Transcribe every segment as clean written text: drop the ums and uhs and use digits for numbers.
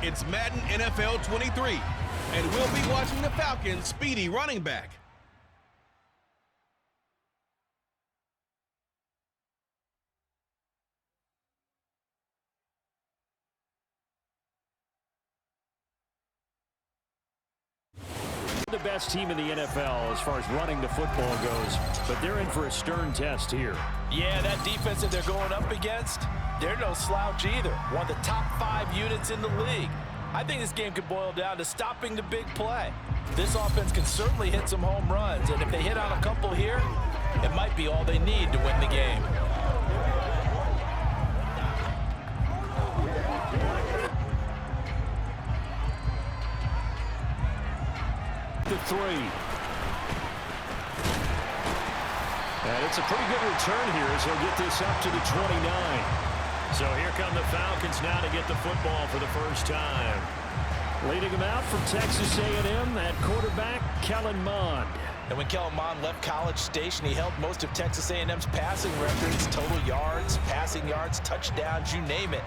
It's Madden NFL 23, and we'll be watching the Falcons' speedy running back. The best team in the NFL as far as running the football goes, but they're in for a stern test here. Yeah, that defense that they're going up against, they're no slouch either. One of the top 5 units in the league. I think this game could boil down to stopping the big play. This offense can certainly hit some home runs, and if they hit on a couple here, it might be all they need to win the game. The 3. And it's a pretty good return here as he'll get this up to the 29. So here come the Falcons now to get the football for the first time. Leading them out from Texas A&M at quarterback, Kellen Mond. And when Kellen Mond left College Station, he held most of Texas A&M's passing records, total yards, passing yards, touchdowns, you name it.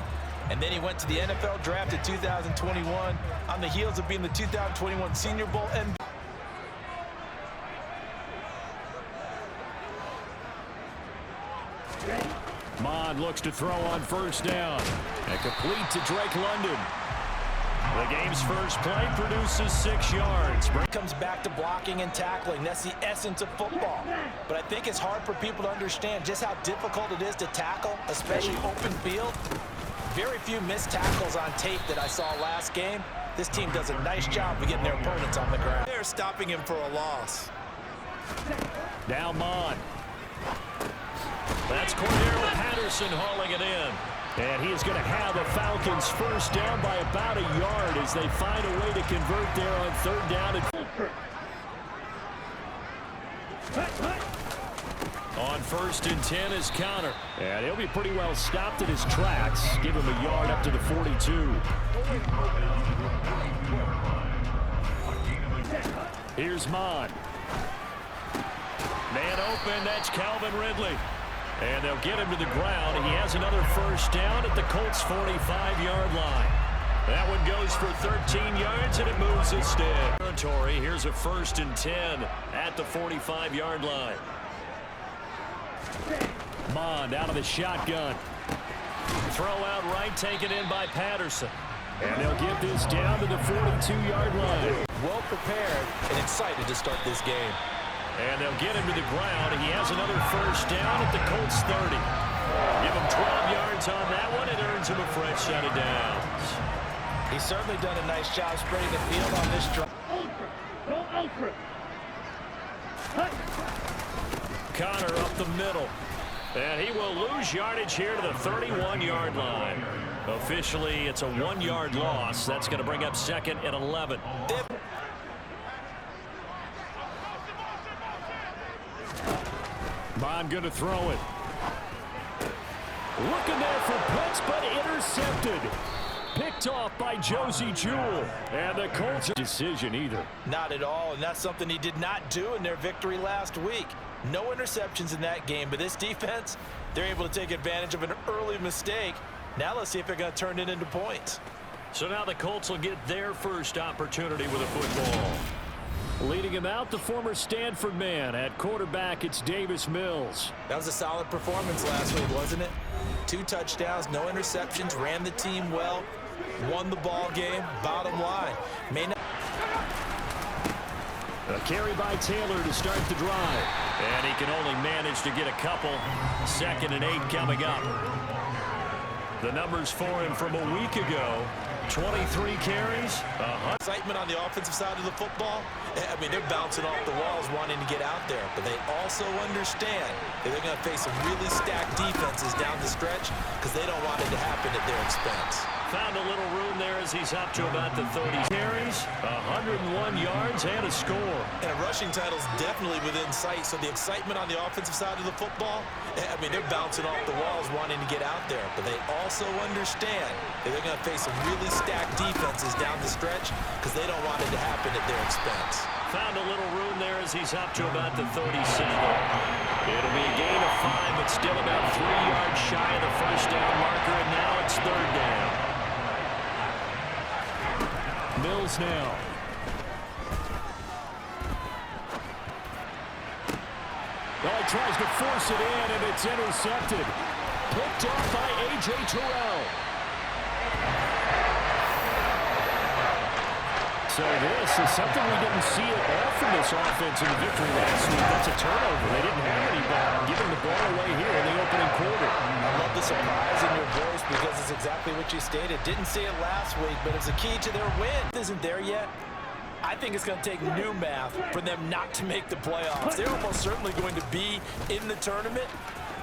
And then he went to the NFL draft in 2021 on the heels of being the 2021 Senior Bowl MVP. Mond looks to throw on first down. And complete to Drake London. The game's first play produces 6 yards. Comes back to blocking and tackling. That's the essence of football. But I think it's hard for people to understand just how difficult it is to tackle, especially open field. Very few missed tackles on tape that I saw last game. This team does a nice job of getting their opponents on the ground. They're stopping him for a loss. Now Mond. That's Cordero Patterson hauling it in. And he is going to have the Falcons first down by about a yard as they find a way to convert there on third down. On first and 10 is Connor. And he'll be pretty well stopped in his tracks. Give him a yard up to the 42. Here's Mond. Man open, that's Calvin Ridley. And they'll get him to the ground. He has another first down at the Colts' 45-yard line. That one goes for 13 yards, and it moves instead. Territory. Here's a first and 10 at the 45-yard line. Mond out of the shotgun. Throw out right, taken in by Patterson. And they'll get this down to the 42-yard line. Well prepared and excited to start this game. And they'll get him to the ground. He has another first down at the Colts 30. Give him 12 yards on that one. It earns him a fresh set of downs. He's certainly done a nice job spreading the field on this drive. Connor up the middle. And he will lose yardage here to the 31-yard line. Officially, it's a 1-yard loss. That's going to bring up second and 11. Mond going to throw it. Looking there for Pitts, but intercepted. Picked off by Josie Jewell. And the Colts decision either. Not at all, and that's something he did not do in their victory last week. No interceptions in that game, but this defense, they're able to take advantage of an early mistake. Now let's see if they're going to turn it into points. So now the Colts will get their first opportunity with a football. Leading him out, the former Stanford man. At quarterback, it's Davis Mills. That was a solid performance last week, wasn't it? 2 touchdowns, no interceptions, ran the team well, won the ball game. Bottom line, may not. A carry by Taylor to start the drive. And he can only manage to get a couple. 2nd and 8 coming up. The numbers for him from a week ago. 23 carries. Excitement on the offensive side of the football. I mean, they're bouncing off the walls wanting to get out there. But they also understand that they're going to face some really stacked defenses down the stretch because they don't want it to happen at their expense. Found a little room there as he's up to about the 30 carries, 101 yards, and a score. And a rushing title is definitely within sight. So the excitement on the offensive side of the football, I mean, they're bouncing off the walls wanting to get out there. But they also understand that they're going to face some really stacked defenses down the stretch because they don't want it to happen at their expense. Found a little room there as he's up to about the 37. It'll be a gain of 5, but still about 3 yards shy of the first down marker, and now it's third down. Mills now. Well, he tries to force it in, and it's intercepted. Picked off by A.J. Terrell. So this is something we didn't see at all from this offense in the victory last week. That's a turnover. They didn't have any ball. Giving the ball away here in the opening quarter. I love the surprise in your voice because it's exactly what you stated. Didn't see it last week, but it's a key to their win. Isn't there yet? I think it's going to take new math for them not to make the playoffs. They're almost certainly going to be in the tournament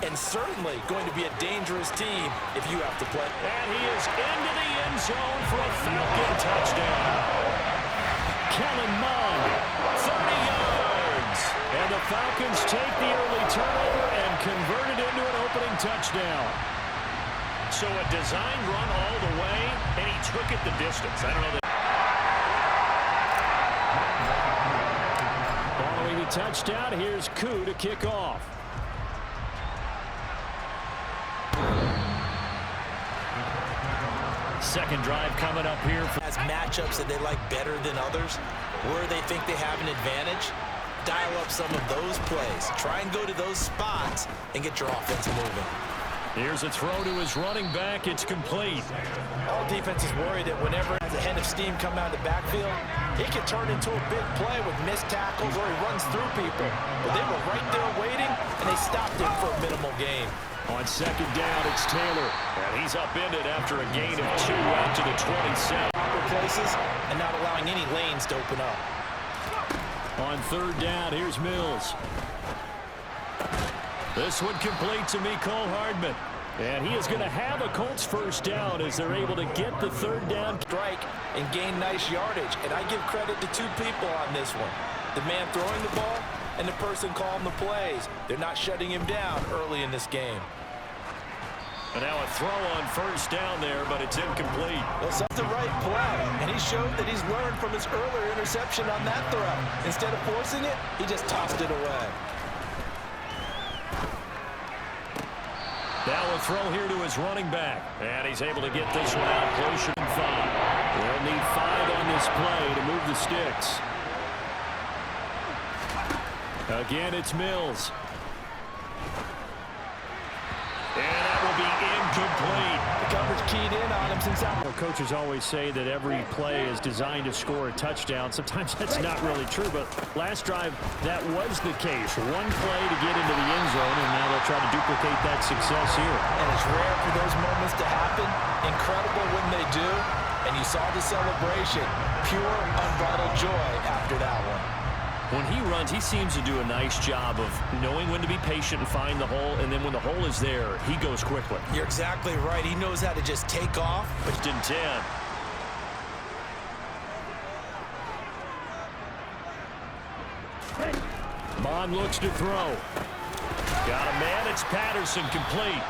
and certainly going to be a dangerous team if you have to play. And he is into the end zone for a Falcon touchdown. Kellen Mond, 30 yards. And the Falcons take the early turnover and convert it into an opening touchdown. So a designed run all the way, and he took it the distance. I don't know that. Following the touchdown, here's Koo to kick off. Second drive coming up here. Has matchups that they like better than others, where they think they have an advantage. Dial up some of those plays. Try and go to those spots and get your offense moving. Here's a throw to his running back. It's complete. All defense is worried that whenever he has a head of steam come out of the backfield, he can turn into a big play with missed tackles or he runs through people. But they were right there waiting, and they stopped him for a minimal gain. On second down, it's Taylor. And he's upended after a gain of 2 out to the 27. Proper places and not allowing any lanes to open up. On third down, here's Mills. This one complete to Mecole Hardman. And he is going to have a Colts first down as they're able to get the third down. Strike and gain nice yardage. And I give credit to two people on this one. The man throwing the ball and the person calling the plays. They're not shutting him down early in this game. And now a throw on first down there, but it's incomplete. Well, it's the right play, and he showed that he's learned from his earlier interception on that throw. Instead of forcing it, he just tossed it away. Now a throw here to his running back, and he's able to get this one out closer than 5. They'll need 5 on this play to move the sticks. Again, it's Mills. And that will be incomplete. The coverage keyed in on him since that. Well, coaches always say that every play is designed to score a touchdown. Sometimes that's not really true, but last drive, that was the case. One play to get into the end zone, and now they'll try to duplicate that success here. And it's rare for those moments to happen. Incredible when they do. And you saw the celebration. Pure, unbridled joy after that one. When he runs, he seems to do a nice job of knowing when to be patient and find the hole, and then when the hole is there, he goes quickly. You're exactly right. He knows how to just take off. First and 10. Bond looks to throw. Got a man. It's Patterson, complete.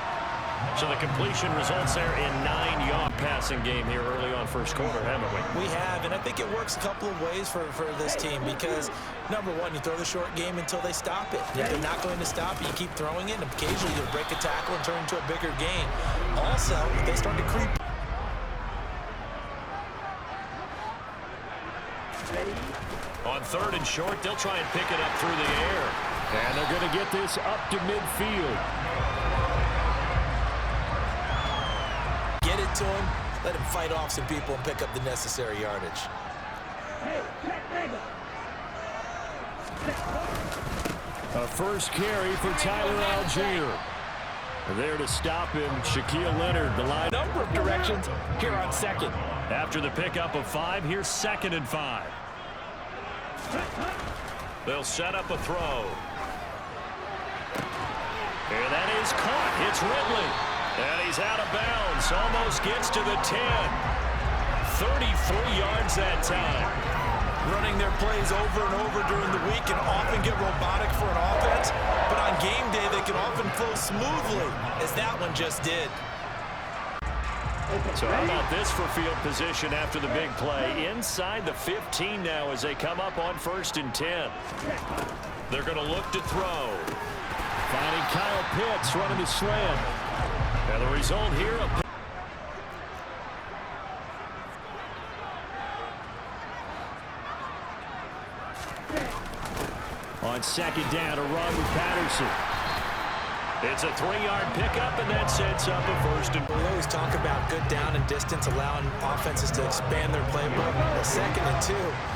So the completion results there in 9-yard passing game here early on first quarter, haven't we? We have, and I think it works a couple of ways for this team because, number one, you throw the short game until they stop it. If they're not going to stop it, you keep throwing it, and occasionally you'll break a tackle and turn into a bigger gain. Also, if they start to creep. On third and short, they'll try and pick it up through the air. And they're going to get this up to midfield. Get it to him, let him fight off some people and pick up the necessary yardage. A first carry for Tyler Algier. There to stop him, Shaquille Leonard, the line. Number of directions here on second. After the pickup of 5, here's 2nd and 5. They'll set up a throw. And that is caught. It's Ridley. And he's out of bounds. Almost gets to the 10. 33 yards that time. Running their plays over and over during the week can often get robotic for an offense, but on game day they can often flow smoothly, as that one just did. So how about this for field position after the big play? Inside the 15 now as they come up on 1st and 10. They're going to look to throw. Finding Kyle Pitts running the slant. And the result here, on second down, a run with Patterson. It's a 3-yard pickup, and that sets up a first and... We always talk about good down and distance, allowing offenses to expand their playbook. Well, 2nd and 2,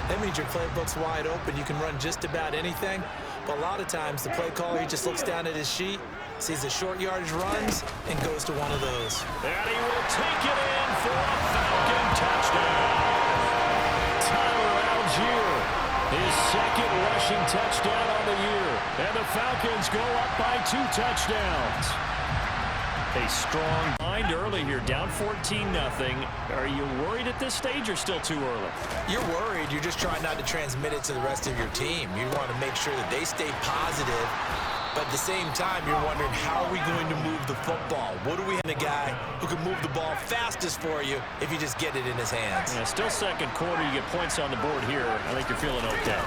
that means your playbook's wide open. You can run just about anything. But a lot of times, the play caller, he just looks down at his sheet, sees the short yardage runs, and goes to one of those. And he will take it in for a Falcon touchdown. Tyler Algier, his 2nd rushing touchdown on the year. And the Falcons go up by 2 touchdowns. A strong mind early here, down 14-0. Are you worried at this stage or still too early? You're worried. You're just trying not to transmit it to the rest of your team. You want to make sure that they stay positive. But at the same time, you're wondering, how are we going to move the football? What do we have in a guy who can move the ball fastest for you if you just get it in his hands? Yeah, still second quarter. You get points on the board here. I think you're feeling okay.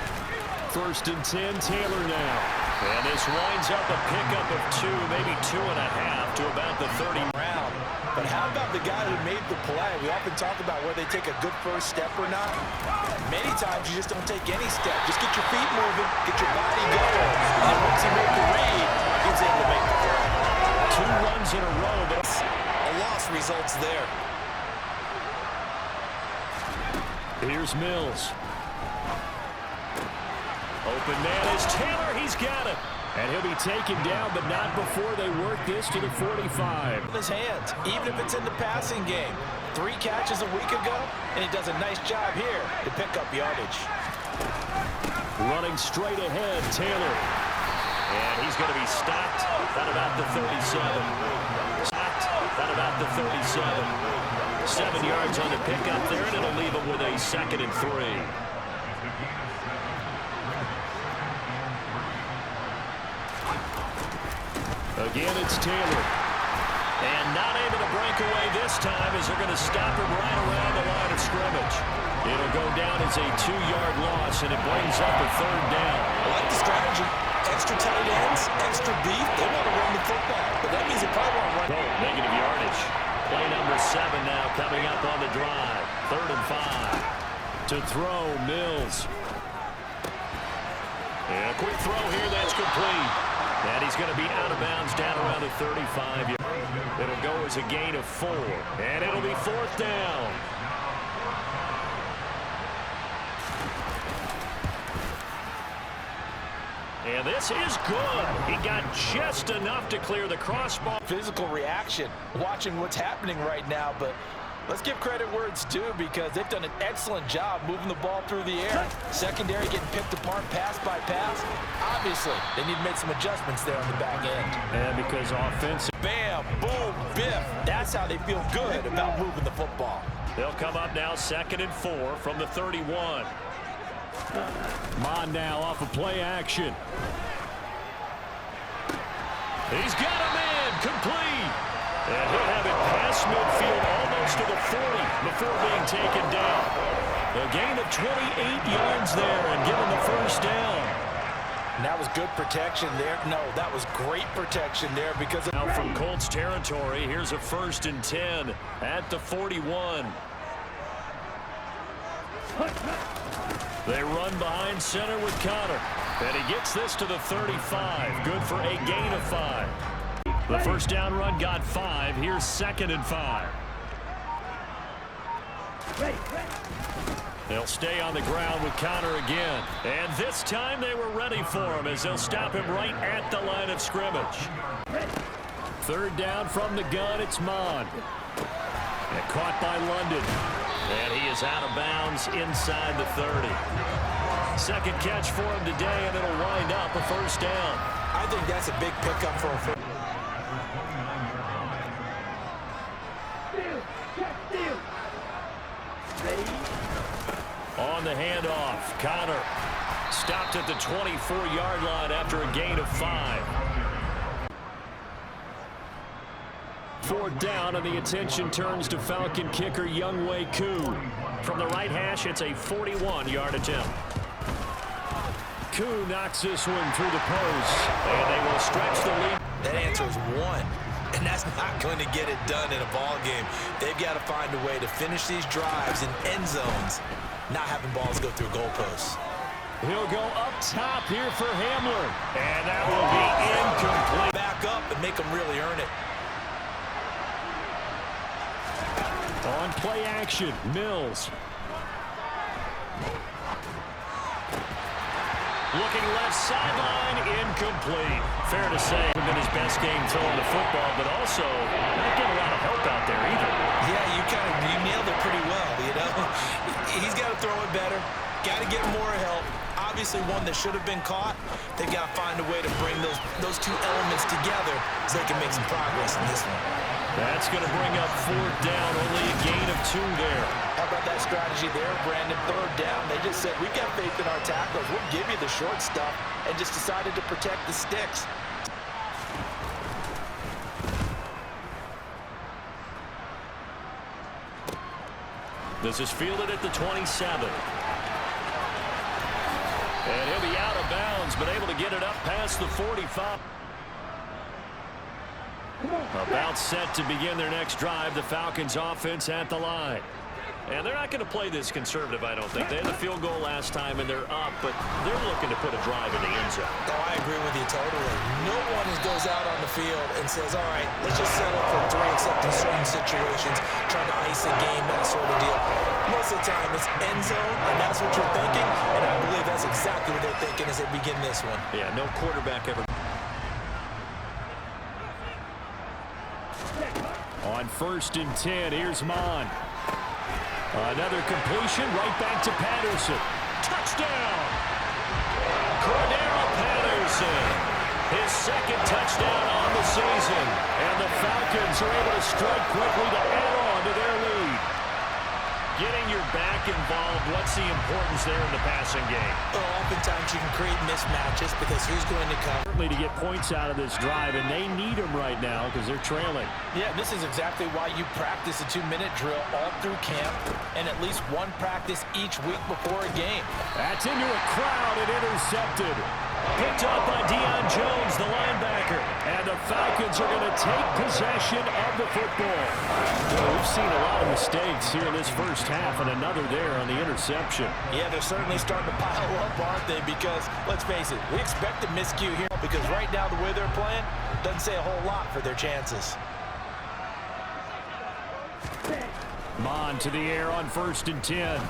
1st and 10, Taylor now. And this winds up a pickup of 2, maybe 2.5 to about the 30 round. But how about the guy who made the play? We often talk about whether they take a good first step or not. Many times you just don't take any step. Just get your feet moving, get your body going. And once he made the read, he's able to make the play. 2 runs in a row, but a loss results there. Here's Mills. Open man is Taylor. He's got it. And he'll be taken down, but not before they work this to the 45. In his hands, even if it's in the passing game. 3 catches a week ago, and he does a nice job here to pick up yardage. Running straight ahead, Taylor. And he's going to be stopped at about the 37. Stopped at about the 37. 7 yards on the pickup there, and it'll leave him with a 2nd and 3. Again, it's Taylor. And not able to break away this time as they're going to stop him right around the line of scrimmage. It'll go down as a 2-yard loss, and it brings up a 3rd down. I like the strategy. Extra tight ends, extra beef. They want to run the football, but that means they probably want to run. Oh, negative yardage. Play number 7 now coming up on the drive. 3rd and 5. To throw, Mills. And a quick throw here, that's complete. And he's going to be out of bounds down around the 35. It'll go as a gain of 4. And it'll be 4th down. And this is good. He got just enough to clear the crossbar. Physical reaction, watching what's happening right now, but let's give credit where it's due because they've done an excellent job moving the ball through the air. Secondary getting picked apart pass by pass. Obviously, they need to make some adjustments there on the back end. And because offensive. Bam, boom, biff. That's how they feel good about moving the football. They'll come up now 2nd and 4 from the 31. Mon now off of play action. He's got him in, complete. And he'll have it past midfield almost to the 40 before being taken down. A gain of 28 yards there and given the 1st down. And that was good protection there. No, that was great protection there because... Now from Colts territory, here's a 1st and 10 at the 41. They run behind center with Connor. And he gets this to the 35. Good for a gain of 5. The 1st down run got 5. Here's 2nd and 5. They'll stay on the ground with Connor again. And this time they were ready for him as they'll stop him right at the line of scrimmage. 3rd down from the gun, it's Mon. And caught by London. And he is out of bounds inside the 30. 2nd catch for him today, and it'll wind up a 1st down. I think that's a big pickup for a first. On the handoff, Connor stopped at the 24-yard line after a gain of 5. 4th down, and the attention turns to Falcon kicker Younghoe Koo. From the right hash, it's a 41-yard attempt. Koo knocks this one through the post, and they will stretch the lead. That answer is 1. And that's not going to get it done in a ball game. They've got to find a way to finish these drives in end zones, not having balls go through goalposts. He'll go up top here for Hamler. And that will be incomplete. Back up and make them really earn it. On play action, Mills. Looking left sideline, incomplete. Fair to say, been his best game throwing the football, but also not getting a lot of help out there either. Yeah, you nailed it pretty well, you know. He's got to throw it better. Got to get more help. Obviously one that should have been caught. They've got to find a way to bring those two elements together so they can make some progress in this one. That's going to bring up 4th down, only a gain of 2 there. How about that strategy there, Brandon? 3rd down. They just said, we've got faith in our tacklers. We'll give you the short stuff, and just decided to protect the sticks. This is fielded at the 27. And he'll be out of bounds, but able to get it up past the 45. About set to begin their next drive. The Falcons offense at the line. And they're not going to play this conservative, I don't think. They had the field goal last time, and they're up, but they're looking to put a drive in the end zone. Oh, I agree with you totally. No one goes out on the field and says, all right, let's just settle for 3, except in certain situations, trying to ice a game, that sort of deal. Most of the time, it's end zone, and that's what you're thinking, and I believe that's exactly what they're thinking as they begin this one. Yeah, no quarterback ever. On 1st and 10, here's Mon. Another completion, right back to Patterson. Touchdown! Cordero Patterson. His 2nd touchdown on the season. And the Falcons are able to strike quickly to add on to their lead. Getting your back involved, what's the importance there in the passing game? Well, oftentimes you can create mismatches because who's going to come? Certainly to get points out of this drive, and they need them right now because they're trailing. Yeah, this is exactly why you practice a 2-minute drill all through camp and at least one practice each week before a game. That's into a crowd and intercepted. Picked up by Deion Jones, the linebacker. And the Falcons are going to take possession of the football. Well, we've seen a lot of mistakes here in this first half, and another there on the interception. Yeah, they're certainly starting to pile up, aren't they? Because, let's face it, we expect a miscue here because right now the way they're playing doesn't say a whole lot for their chances. Mon to the air on 1st and 10.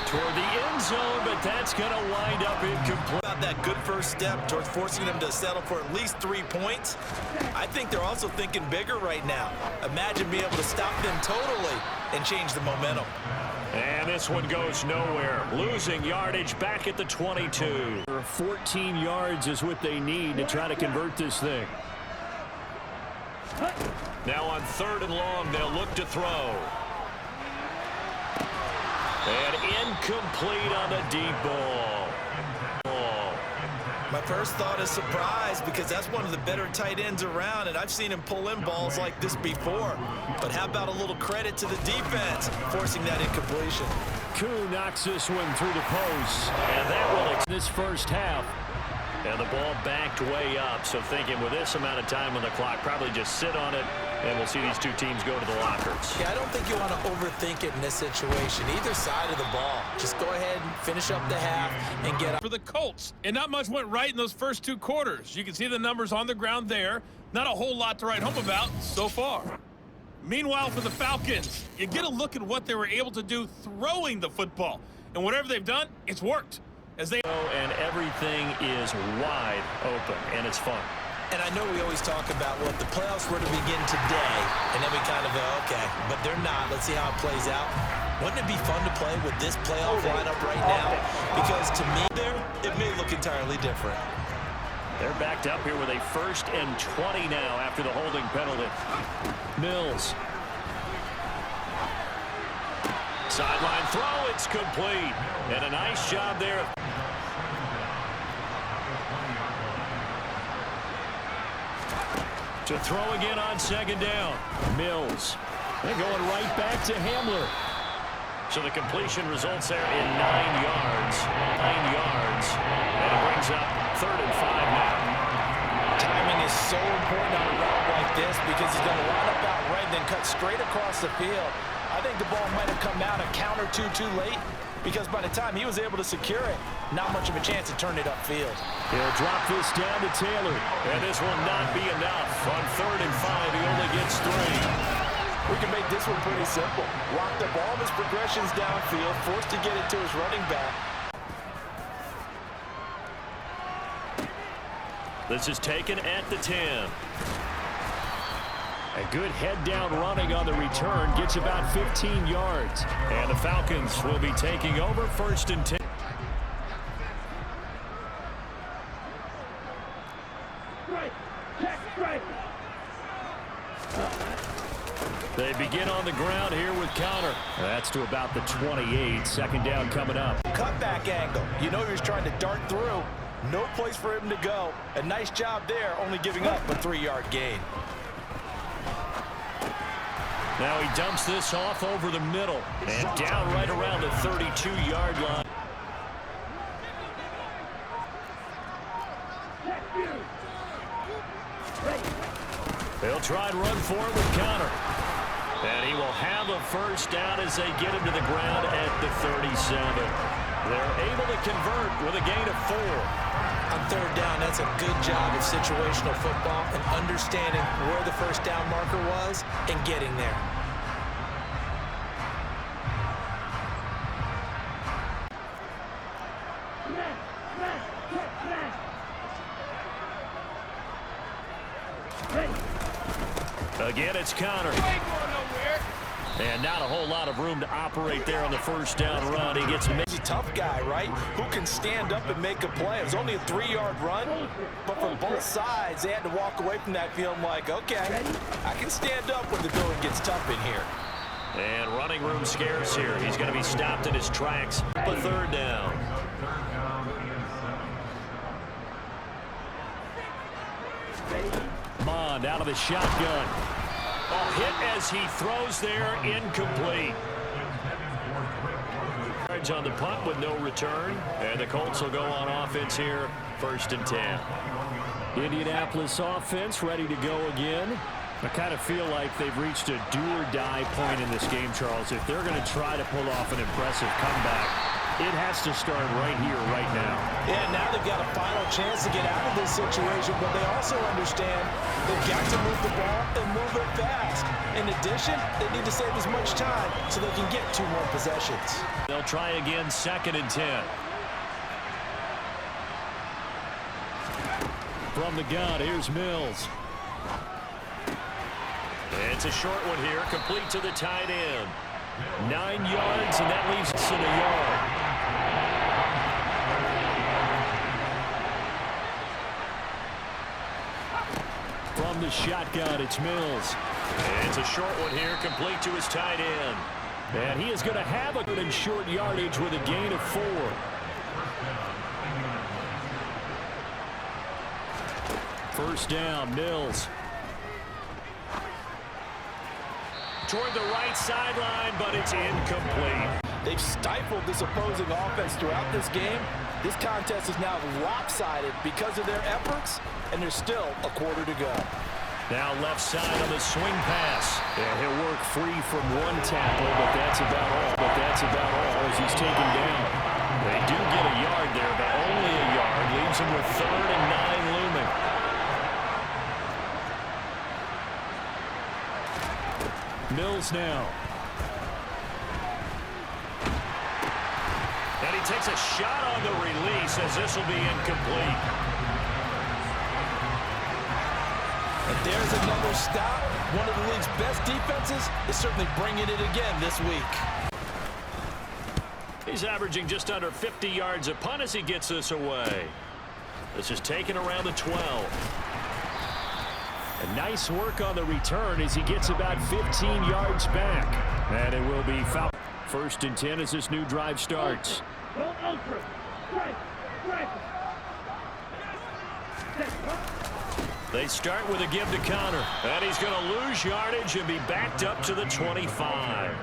Toward the end zone, but that's going to wind up incomplete. About that good first step towards forcing them to settle for at least 3 points. I think they're also thinking bigger right now. Imagine being able to stop them totally and change the momentum. And this one goes nowhere. Losing yardage back at the 22. 14 yards is what they need to try to convert this thing. Now on 3rd and long, they'll look to throw. And incomplete on the deep ball. My first thought is surprise because that's one of the better tight ends around, and I've seen him pull in balls like this before. But how about a little credit to the defense forcing that incompletion? Koo knocks this one through the post, and that will extend this first half. And the ball backed way up, so thinking with this amount of time on the clock, probably just sit on it, and we'll see these two teams go to the lockers. Yeah, I don't think you want to overthink it in this situation. Either side of the ball. Just go ahead and finish up the half and get up. For the Colts, and not much went right in those first 2 quarters. You can see the numbers on the ground there. Not a whole lot to write home about so far. Meanwhile, for the Falcons, you get a look at what they were able to do throwing the football. And whatever they've done, it's worked. And everything is wide open, and it's fun. And I know we always talk about, well, if the playoffs were to begin today, and then we kind of go, okay, but they're not. Let's see how it plays out. Wouldn't it be fun to play with this playoff lineup right now? Because to me there, it may look entirely different. They're backed up here with a 1st and 20 now after the holding penalty. Mills. Sideline throw, it's complete. And a nice job there. To throw again on 2nd down. Mills. They're going right back to Hamler. So the completion results there in 9 yards. 9 yards. And it brings up 3rd and 5 now. Timing is so important on a route like this because he's going to line up out right and then cut straight across the field. I think the ball might have come out a count or two too late, because by the time he was able to secure it, not much of a chance to turn it upfield. He'll drop this down to Taylor, and this will not be enough. On 3rd and 5, he only gets 3. We can make this one pretty simple. Locked up all of his progressions downfield, forced to get it to his running back. This is taken at the 10. A good head-down running on the return, gets about 15 yards. And the Falcons will be taking over 1st and 10. They begin on the ground here with Connor. That's to about the 28. 2nd down coming up. Cutback angle. You know he's trying to dart through. No place for him to go. A nice job there, only giving up a 3-yard gain. Now he dumps this off over the middle and down right around the 32-yard line. They'll try and run for it with Connor. And he will have a 1st down as they get him to the ground at the 37. They're able to convert with a gain of 4. On 3rd down, that's a good job of situational football and understanding where the 1st down marker was and getting there. Again, it's Connor. And not a whole lot of room to operate there on the 1st down run. He gets He's a tough guy, right? Who can stand up and make a play. It was only a 3-yard run, but from both sides, they had to walk away from that feeling like, okay, I can stand up when the going gets tough in here. And running room scarce here. He's going to be stopped in his tracks. A 3rd down. Mond out of the shotgun. A hit as he throws there, incomplete. Yards on the punt with no return, and the Colts will go on offense here, 1st and 10. Indianapolis offense ready to go again. I kind of feel like they've reached a do-or-die point in this game, Charles. If they're going to try to pull off an impressive comeback, it has to start right here, right now. Yeah, now they've got a final chance to get out of this situation, but they also understand they've got to move the ball and move it fast. In addition, they need to save as much time so they can get 2 more possessions. They'll try again, 2nd and 10. From the gun, here's Mills. It's a short one here, complete to the tight end. 9 yards, and that leaves us in a yard. From the shotgun, it's Mills. And it's a short one here, complete to his tight end. And he is going to have a good and short yardage with a gain of 4. First down, Mills. Toward the right sideline, but it's incomplete. They've stifled this opposing offense throughout this game. This contest is now lopsided because of their efforts, and there's still a quarter to go. Now left side on the swing pass. And he'll work free from one tackle, but that's about all as he's taken down. They do get a yard there, but only a yard. Leaves him with 3rd and 9 looming. Mills now. And he takes a shot on the release as this will be incomplete. And there's another stop. One of the league's best defenses is certainly bringing it again this week. He's averaging just under 50 yards a punt as he gets this away. This is taken around the 12. And nice work on the return as he gets about 15 yards back. And it will be foul. 1st and 10 as this new drive starts. They start with a give to Connor. And he's going to lose yardage and be backed up to the 25.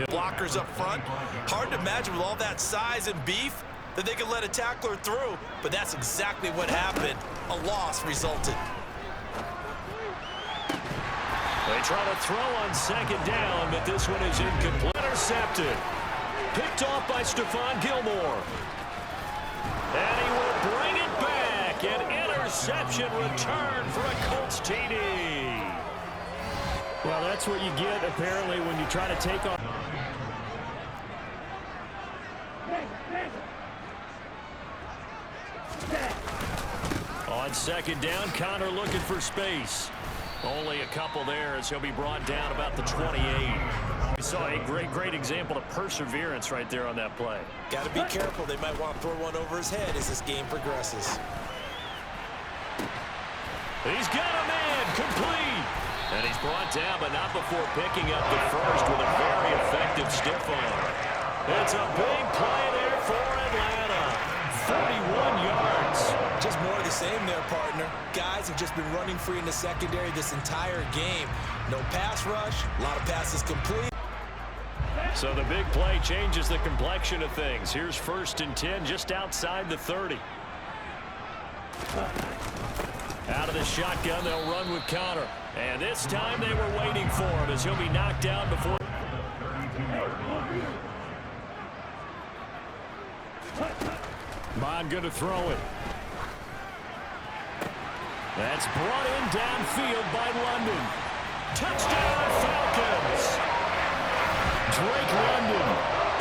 Blockers up front. Hard to imagine with all that size and beef that they could let a tackler through. But that's exactly what happened. A loss resulted. They try to throw on 2nd down, but this one is incomplete. Intercepted. Picked off by Stephon Gilmore. And he will bring it back. An interception return for a Colts TD. Well, that's what you get, apparently, when you try to take on. On second down, Connor looking for space. Only a couple there as he'll be brought down about the 28. We saw a great example of perseverance right there on that play. Got to be careful. They might want to throw one over his head as this game progresses. He's got a man complete. And he's brought down, but not before picking up the first with a very effective stiff arm. It's a big play there for Atlanta. 41 yards. Just more of the same there, partner. Guys have just been running free in the secondary this entire game. No pass rush, a lot of passes complete. So the big play changes the complexion of things. Here's 1st and 10 just outside the 30. Out of the shotgun, they'll run with Connor. And this time they were waiting for him as he'll be knocked down before. Bond going to throw it. That's brought in downfield by London. Touchdown, Falcons. Drake London,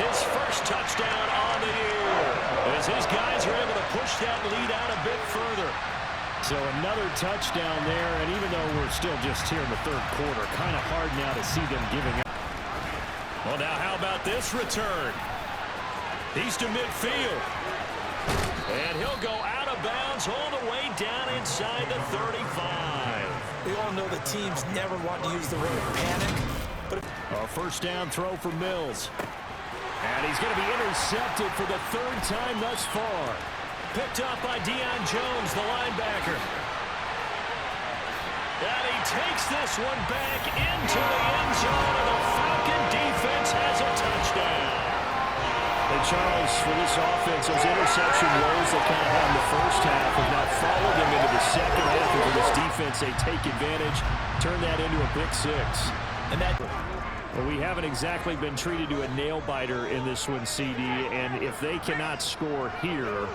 his first touchdown on the year, as his guys are able to push that lead out a bit further. So another touchdown there, and even though we're still just here in the 3rd quarter, kind of hard now to see them giving up. Well, now how about this return? He's to midfield. And he'll go out of bounds all the way down inside the 35. We all know the teams never want to use the word panic. But a 1st down throw for Mills. And he's going to be intercepted for the 3rd time thus far. Picked up by Deion Jones, the linebacker. And he takes this one back into the end zone, and the Falcon defense has a touchdown. And Charles, for this offense, those interception woes that kind of had in the 1st half have now followed them into the 2nd half. And for this defense, they take advantage, turn that into a big 6. And that. Well, we haven't exactly been treated to a nail-biter in this one, CD. And if they cannot score here,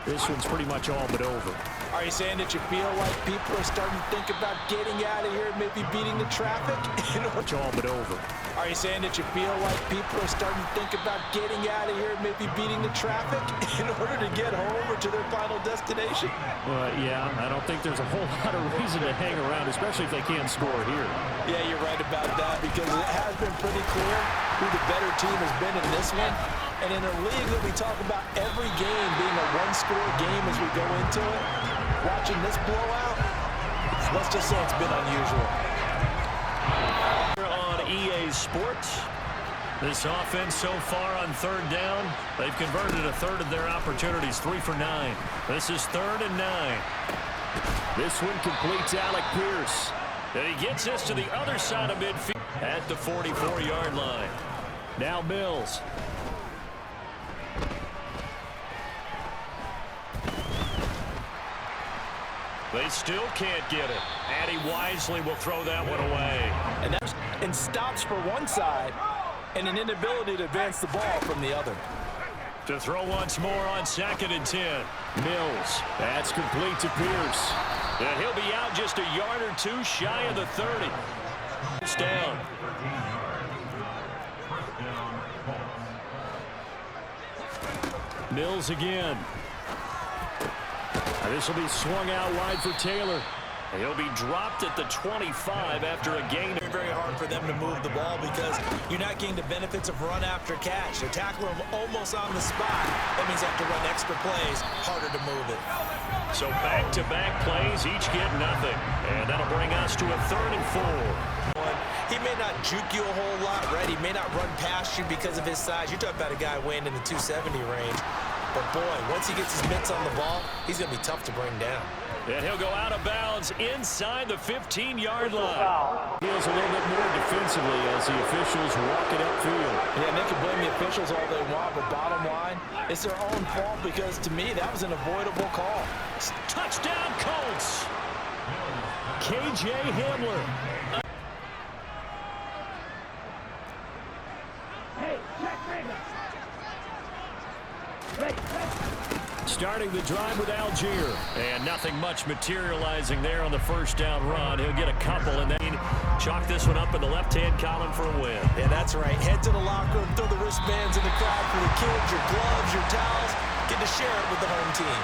this one's pretty much all but over. Are you saying that you feel like people are starting to think about getting out of here and maybe beating the traffic? Much all but over. Are you saying that you feel like people are starting to think about getting out of here and maybe beating the traffic in order to get home or to their final destination? Yeah, I don't think there's a whole lot of reason to hang around, especially if they can't score here. Yeah, you're right about that, because it has been pretty clear who the better team has been in this one. And in a league that we talk about every game being a one-score game as we go into it, watching this blowout, let's just say it's been unusual. On EA Sports, this offense so far on 3rd down, they've converted a 1/3 of their opportunities, 3 for 9. This is 3rd and 9. This one completes Alec Pierce. And he gets this to the other side of midfield at the 44-yard line. Now Mills. They still can't get it. And he wisely will throw that one away. And stops for one side and an inability to advance the ball from the other. To throw once more on 2nd and 10. Mills. That's complete to Pierce. And he'll be out just a yard or 2 shy of the 30. It's down. Mills again. This will be swung out wide for Taylor. He'll be dropped at the 25 after a gain. Very hard for them to move the ball because you're not getting the benefits of run after catch. They're tackling him almost on the spot. That means they have to run extra plays, harder to move it. So back-to-back plays, each get nothing. And that'll bring us to a 3rd and 4. He may not juke you a whole lot, right? He may not run past you because of his size. You're talking about a guy weighing in the 270 range. But boy, once he gets his mitts on the ball, he's going to be tough to bring down. And he'll go out of bounds inside the 15-yard line. Feels a little bit more defensively as the officials walk it upfield. Yeah, and they can blame the officials all they want, but bottom line, it's their own fault because, to me, that was an avoidable call. Touchdown, Colts! K.J. Hamler. Starting the drive with Algier. And nothing much materializing there on the first down run. He'll get a couple and then chalk this one up in the left-hand column for a win. Yeah, that's right. Head to the locker room, throw the wristbands in the crowd for the kids, your gloves, your towels. Get to share it with the home team.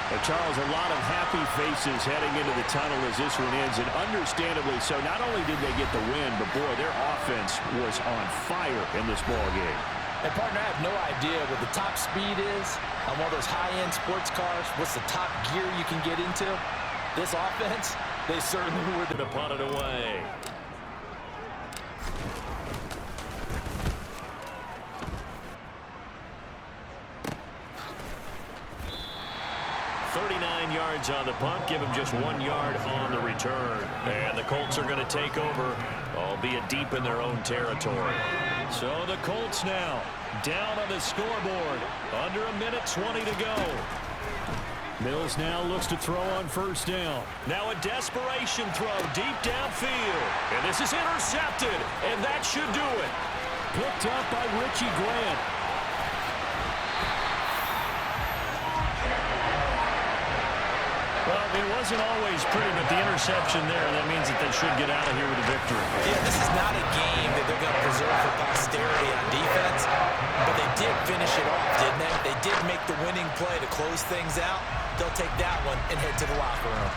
Well, Charles, a lot of happy faces heading into the tunnel as this one ends, and understandably so. Not only did they get the win, but boy, their offense was on fire in this ball game. And partner, I have no idea what the top speed is on one of those high-end sports cars. What's the top gear you can get into? This offense, they certainly were To punt it away. Yards on the punt, give him just 1 yard on the return. And the Colts are going to take over, albeit deep in their own territory. So the Colts now down on the scoreboard. Under a minute 20 to go. Mills now looks to throw on first down. Now a desperation throw deep downfield. And this is intercepted, and that should do it. Picked up by Richie Grant. Well, it wasn't always pretty, but the interception there, that means that they should get out of here with a victory. Yeah, this is not a game that they're going to preserve for posterity on defense, but they did finish it off, didn't they? They did make the winning play to close things out. They'll take that one and head to the locker room.